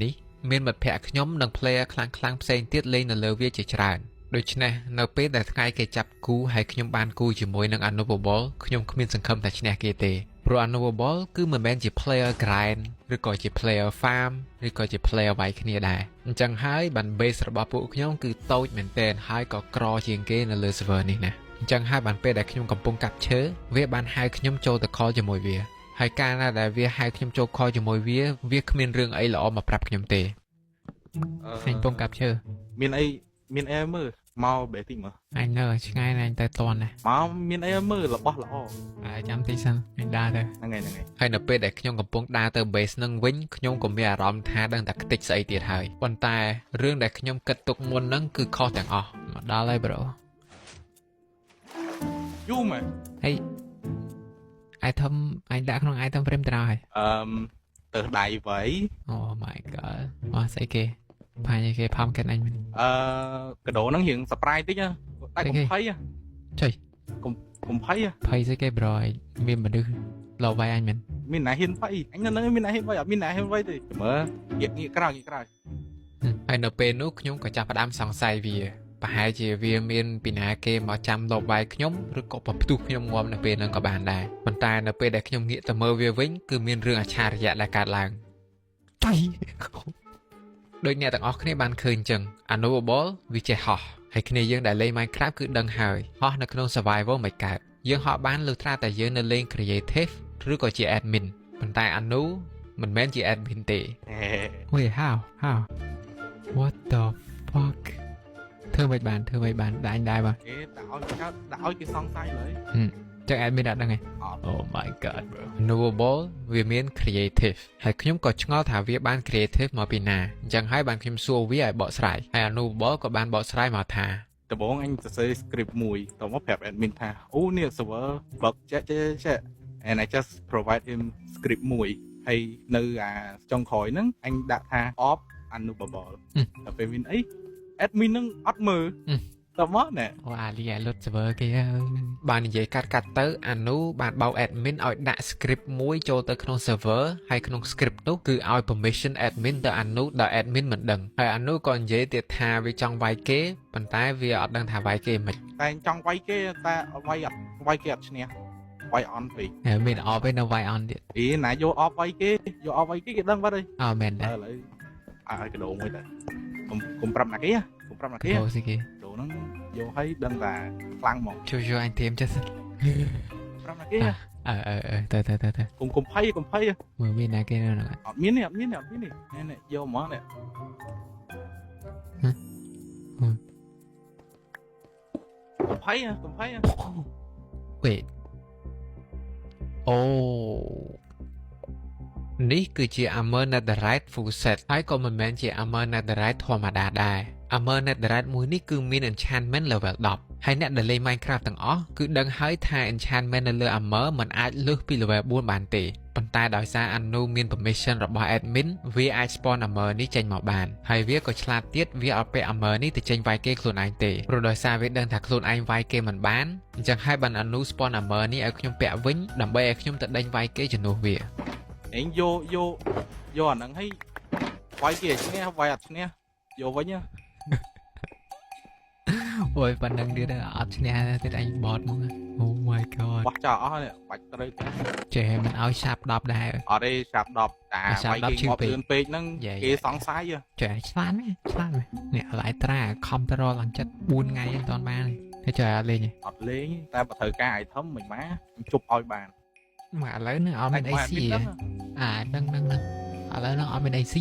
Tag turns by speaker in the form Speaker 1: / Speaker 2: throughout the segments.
Speaker 1: នេះមានមិត្តភ័ក្តិខ្ញុំនិង player ខ្លាំងៗផ្សេងទៀតលេងនៅលើវាជាច្រើនដូច្នេះនៅពេលដែលថ្ងៃគេចាប់គូហើយខ្ញុំបានគូជាមួយនឹង Unmovable ខ្ញុំគ្មានសង្ឃឹមថាឈ្នះគេទេព្រោះ Unmovable គឺមិនមែនជា player grind ឬក៏ជា player farm ឬក៏ជា player វាយគ្នាដែរអញ្ចឹងហើយបាន base របស់ពួកខ្ញុំគឺតូចមែនទែនហើយក៏ក្រជាងគេនៅលើ server នេះណាអញ្ចឹងហើយបានពេលដែលខ្ញុំកំពុងកាប់ឈើវាបានហៅខ្ញុំចូលទៅ call ជាមួយវាហើយកាលណាដែលវាហៅខ្ញុំចូល call ជាមួយវាគ្មានរឿងអីល្អមកប្រាប់ខ្ញុំទេខ្ញុំកំពុងកាប់ឈើ
Speaker 2: មានអីមើលមកបែតិចមើល
Speaker 1: អញនៅឆ្ងាយណាស់តែតន់ណា
Speaker 2: មកមានអីមើលរបស់ល្អ
Speaker 1: ហើយចាំតិចសិនអញដើរទៅ
Speaker 2: ហ្នឹង
Speaker 1: ហើយនៅពេលដែលខ្ញុំកំពុងដើរទៅ base នឹងវិញខ្ញុំក៏មានអារម្មណ៍ថាដឹងតែខ្ទេចស្អីទៀតហើយប៉ុន្តែរឿងដែលខ្ញុំគិតទុកមុនហ្នឹងគឺខុសទាំងអស់មកដល់ហើយ bro
Speaker 2: យូមែន
Speaker 1: ហើយitem អញដាក់ក្នុង item frame ទៅហើយ
Speaker 2: ទៅដៃវៃ
Speaker 1: Oh my god អស់ស្អីគេផាញ់គេផំកិនអញ
Speaker 2: កដោហ្នឹងរៀង surprise តិចតែកុំភ័យ
Speaker 1: ចុ
Speaker 2: កុំភ័យ
Speaker 1: ភ័យស្អីគេ bro មានមនុស្សលោវាយអញមែន
Speaker 2: មានណាហ៊ានភ័យអញនៅនឹងមានណាហ៊ានភ័យអត់មានណាហ៊ានភ័យទេមើលងាកក្រោយ
Speaker 1: ហើយនៅពេលនោះខ្ញុំក៏ចាប់ផ្ដើមសង្ស័យវាប្រហែលជាវាមានពីណាគេមកចាំលបវាយខ្ញុំឬក៏ផ្ទុះខ្ញុំងាប់នៅពេលហ្នឹងក៏បានដែរប៉ុន្តែនៅពេលដែលខ្ញុំងាកទៅមើលវាវិញគឺមានរឿងអច្ឆរិយៈដែលកើតឡើងតៃដូចអ្នកទាំងអស់គ្នាបានឃើញចឹង Unmovable វាចេះហោះហើយគ្នាយើងដែលលេង Minecraft គឺដឹងហើយហោះនៅក្នុង survival មិនកើតយើងហោះបានលុះត្រាតែយើងនៅលេង creative ឬក៏ជា admin ប៉ុន្តែ Anu មិនមែនជា admin ទេ Wait how what the fuck ធ្វើមិនបានដាញ់ដែរបាទ
Speaker 2: ដាក់ឲ្យគេសង្ស័យលើ
Speaker 1: ចឹង admin ដាក់ដឹងហ៎ Oh my god bro Unmovable វាមាន creative ហើយខ្ញុំក៏ឆ្ងល់ថាវាបាន creative មកពីណាអញ្ចឹងហើយបានខ្ញុំសួរវាឲ្យបកស្រាយហើយ Unmovable ក៏បានបកស្រាយមកថា
Speaker 2: ដំបូងអញសរសេរ script មួយតមកប្រាប់ admin ថាអូនេះ server bug ចេះ and I just provide him script មួយហើយនៅចុងក្រោយហ្នឹងអញដាក់ថា off Unmovable តែពេលមានអី admin នឹងអត់មើលតមកណែ
Speaker 1: អូអាលីលុត server គេបាននិយាយកាត់ទៅអានូបានបោក admin ឲ្យដាក់ script មួយចូលទៅក្នុង server ហើយក្នុង script នោះគឺឲ្យ permission admin ទៅអានូដល់ admin មិនដឹងហើយអានូក៏និយាយទៀតថាវាចង់វាយគេប៉ុន្តែវាអត់ដឹងថាវាយគេមិន
Speaker 2: តែចង់វាយគេតែវាយគេអត់ឈ្នះវាយអន់ពេក
Speaker 1: មានអបឯនៅវាយអន់ទៀត
Speaker 2: ណាយកអបវាយគេគេដឹងបាត់ហើយ
Speaker 1: អើមែនដែរ
Speaker 2: ឥឡូវឲ្យកដោមួយទៅកុំប្រាប់ណាគេ
Speaker 1: អូស៊ីគេ
Speaker 2: ដូហ្នឹងយកឲ្យដឹងថាខ្លាំងហ្មង
Speaker 1: ជួយអញធៀមចិត្ត
Speaker 2: ប្រាប់ណាគេ
Speaker 1: ទៅ
Speaker 2: កុំភ័យ
Speaker 1: មើលមានណាគេនៅហ្នឹង
Speaker 2: អត់មាននេះនេះយកហ្មងនេះកុំភ័យ
Speaker 1: Wait អូនេះគឺជា Armor Netherite full set ហើយក៏មិនមែនជា Armor Netherite ធម្មតាដែរ Armor Netherite មួយនេះគឺមាន enchantment level 10ហើយអ្នកដែលលេង Minecraft ទាំងអស់គឺដឹងហើយថា enchantment នៅលើ Armor មិនអាចលើសពី level 4បានទេប៉ុន្តែដោយសារ Anu មាន permission របស់ admin វាអាច spawn Armor នេះចេញមកបានហើយវាក៏ឆ្លាតទៀតវាអត់ពាក់ Armor នេះទៅចេញវាយគេខ្លួនឯងទេព្រោះដោយសារវាដឹងថាខ្លួនឯងវាយគេមិនបានអញ្ចឹងហើយបាន Anu spawn Armor នេះឲ្យខ្ញុំពាក់វិញដើម្បីឲ្យខ្ញុំទៅដេញវាយគេជំនួសវា
Speaker 2: ឯងយកអាហ្នឹងឲ្យវាយគេឈ្នះវាយអត់ឈ្នះយកវិញ
Speaker 1: អូយប៉ណ្ណឹងទៀតអត់ឈ្នះទៀតអញបតមក Oh my god
Speaker 2: បោះចោលអស់នេះបាច់ត្រូវ
Speaker 1: ចេះមិនឲ្យឆាប់10ដែរ
Speaker 2: អត់ទេឆាប់10តាវាយគេងាប់លឿនពេកហ្នឹងគេសង្ស័យ
Speaker 1: ចេះឆ្លាតនេះនេះឡៃត្រាខំទៅរកឡើងចិត្ត4ថ្ងៃអត់ទាន់បានទេចេះអត់លេង
Speaker 2: តែបើត្រូវការ item មិនបានជប់ឲ្យបាន
Speaker 1: មកឥឡូវនេះអត់មាន AC ដឹងឥឡូវហ្នឹងអត់មាន AC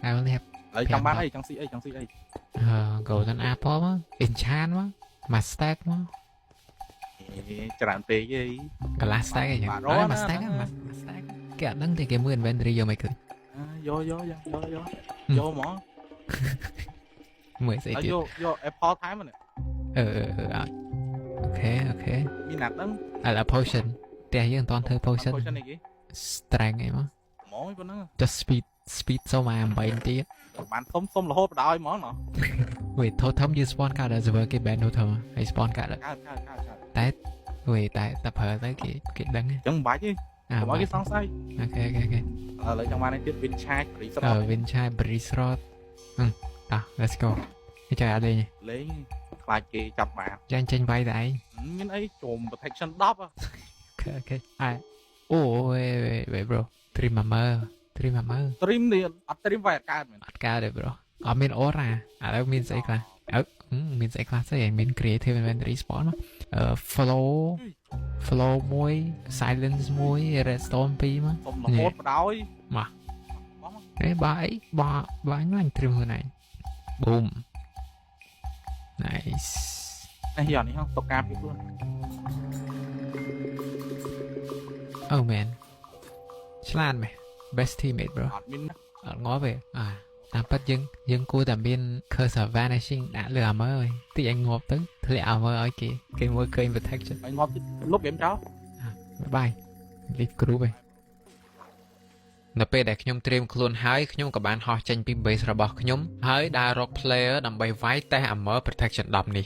Speaker 1: ហើយនេះ
Speaker 2: ឥឡូវចង់បានអីចង់ស៊ីអី
Speaker 1: Golden Apple មក Enchant មក Master មក
Speaker 2: ច្រើនពេកអី
Speaker 1: Glass stack អីចឹងMaster គេអត់ដឹងទេគេមើល inventory យកមិនឃើញ
Speaker 2: យកហ្មង
Speaker 1: មើលស្អីទៀត
Speaker 2: យក Apple ថែមហ្នឹង
Speaker 1: អូខេ
Speaker 2: មានណាត់ហ្នឹង
Speaker 1: ឥឡូវ potion តែយើងអត់ទាន់ធ្វើ potion
Speaker 2: អីគេ
Speaker 1: strength អីមក
Speaker 2: ប៉ុណ្ណឹង
Speaker 1: just speed សុំ8ទៀត
Speaker 2: បានសុំរហូតបដ ாய் ហ្មងណ៎
Speaker 1: Wait ថោធំយើង spawn កាត់ដល់ server គេ ban ថោធំហើយ spawn កាត់
Speaker 2: កើត
Speaker 1: តែ Wait តែប្រើទៅគេដឹង
Speaker 2: អញ្ចឹងមិនបាច់ទេ កុំឲ្យគេសង្ស័យ
Speaker 1: អូខេ
Speaker 2: ឥឡូវចង់បាននេះទៀត Win Charge ព្រីស្រត
Speaker 1: វិនឆាយបរីស្រតតោះ let's go នេះចុះអត់លេង
Speaker 2: លេងខ្លាចគេចាប់បាន
Speaker 1: ចាញ់ចេញវាយតែឯង
Speaker 2: មានអីជុំ protection 10
Speaker 1: អូខេអូវេ bro 3 mama
Speaker 2: stream នេះអត់ stream វាយអត់កើតមែន
Speaker 1: អត់កើតទេ bro អត់មានអរ៉ាឥឡូវមានស្អីខ្លះមានស្អីខ្លះស្អីមាន creative inventory spawn មក flow 1 silence 1 redstone 2មក
Speaker 2: សុំរហូតបដ ாய்
Speaker 1: អេបាញ់ឡើងត្រឹមខ្លួនឯង boom nice
Speaker 2: នេះយកនេះហ៎តកាពីខ្លួន
Speaker 1: oh man ឆ្លាតមែន best teammate bro
Speaker 2: អត់មានណា
Speaker 1: អត់ងាប់ទេតាមពិតយើងគួរតែមាន cursor vanishing ដាក់លើ armor ហើយតិចឯងងាប់ទៅធ្លាក់ armor ឲ្យគេមើលឃើញ protection
Speaker 2: ហើយងាប់ទៀតលុបហ្គេមចោល
Speaker 1: បាយ leave group ឯងនៅពេលដែលខ្ញុំត្រៀមខ្លួនហើយខ្ញុំក៏បានហោះចេញពី base របស់ខ្ញុំហើយដើររក player ដើម្បីវាយតេស្ត armor protection 10នេះ